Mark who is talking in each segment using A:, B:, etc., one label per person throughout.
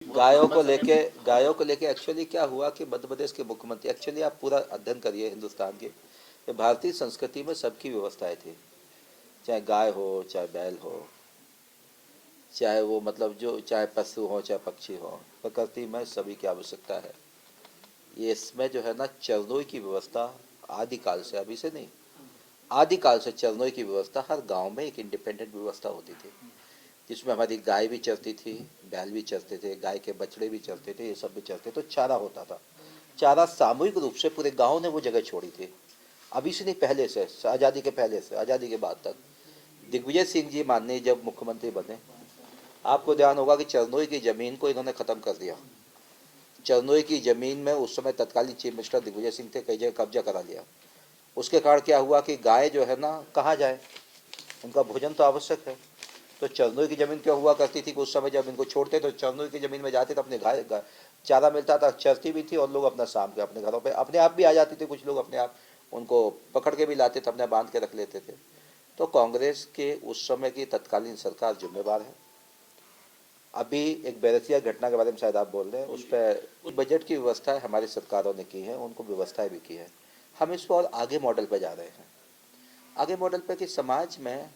A: गायों को लेके एक्चुअली क्या हुआ कि मध्य प्रदेश के मुख्यमंत्री, एक्चुअली आप पूरा अध्ययन करिए हिंदुस्तान के, कि भारतीय संस्कृति में सबकी व्यवस्थाएं थी। चाहे गाय हो, चाहे बैल हो, चाहे वो मतलब जो चाहे पशु हो, चाहे पक्षी हो, प्रकृति में सभी की आवश्यकता है। ये इसमें जो है ना, चरनोई की व्यवस्था आदिकाल से, अभी से नहीं, आदिकाल से चरनोई की व्यवस्था हर गांव में एक इंडिपेंडेंट व्यवस्था होती थी, जिसमें हमारी गाय भी चरती थी, बैल भी चरते थे, गाय के बछड़े भी चरते थे, ये सब भी चरते, तो चारा होता था। चारा सामूहिक रूप से पूरे गांव ने वो जगह छोड़ी थी। अभी से नहीं, पहले से, आज़ादी के पहले से आज़ादी के बाद तक। दिग्विजय सिंह जी माननीय जब मुख्यमंत्री बने, आपको ध्यान होगा कि चरनोई की ज़मीन को इन्होंने ख़त्म कर दिया। चरनोई की ज़मीन में उस समय तत्कालीन चीफ मिनिस्टर दिग्विजय सिंह थे, कई जगह कब्जा करा लिया। उसके कारण क्या हुआ कि गाय जो है ना, कहाँ जाए, उनका भोजन तो आवश्यक है। तो चरनोई की ज़मीन क्या हुआ करती थी कि उस समय जब इनको छोड़ते तो चरनोई की ज़मीन में जाते तो अपने गाय चारा मिलता था, चरती भी थी, और लोग अपना शाम के अपने घरों पे अपने आप भी आ जाते थे। कुछ लोग अपने आप उनको पकड़ के भी लाते थे, अपने बांध के रख लेते थे। तो कांग्रेस के उस समय की तत्कालीन सरकार जिम्मेवार है। अभी एक बैरसिया घटना के बारे में शायद आप बोल रहे हैं, उस पर बजट की व्यवस्थाएं हमारी सरकारों ने की है, उनको व्यवस्थाएं भी की है। हम इसको और आगे मॉडल पर जा रहे हैं। आगे मॉडल पर कि समाज में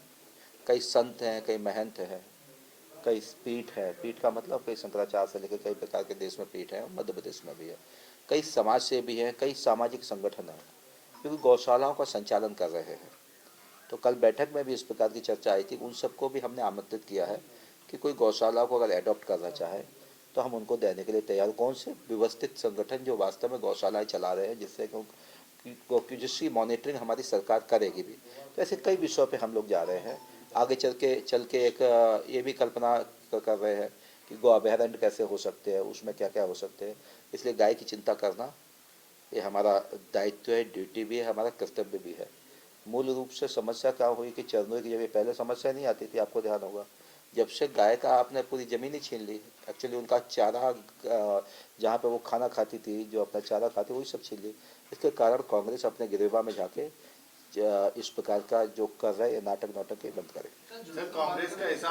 A: कई संत हैं, कई महंत हैं, कई पीठ है। पीठ का मतलब कई शंकराचार्य से लेकर कई प्रकार के देश में पीठ है, मध्य प्रदेश में भी है। कई समाज से भी हैं, कई सामाजिक संगठन हैं, क्योंकि गौशालाओं का संचालन कर रहे हैं। तो कल बैठक में भी इस प्रकार की चर्चा आई थी। उन सबको भी हमने आमंत्रित किया है कि कोई गौशाला को अगर एडॉप्ट करना चाहे तो हम उनको देने के लिए तैयार। कौन से व्यवस्थित संगठन जो वास्तव में गौशालाएँ चला रहे हैं, जिससे जिसकी मॉनिटरिंग हमारी सरकार करेगी भी। तो ऐसे कई विषयों पे हम लोग जा रहे हैं। आगे चल के एक ये भी कल्पना कर रहे हैं कि गो अभयारण्य कैसे हो सकते हैं, उसमें क्या क्या हो सकते हैं। इसलिए गाय की चिंता करना ये हमारा दायित्व है, ड्यूटी भी है, हमारा कर्तव्य भी है। मूल रूप से समस्या क्या हुई कि चरनोई की जब पहले समस्या नहीं आती थी, आपको ध्यान होगा, जब से गाय का आपने पूरी ज़मीन ही छीन ली। एक्चुअली उनका चारा, जहाँ पे वो खाना खाती थी, जो अपना चारा खाती, वही सब छीन ली। इसके कारण कांग्रेस अपने गिरेबा में जाके इस प्रकार का जो कर रहा है, ये नाटक ये बंद करे।
B: सर, कांग्रेस का ऐसा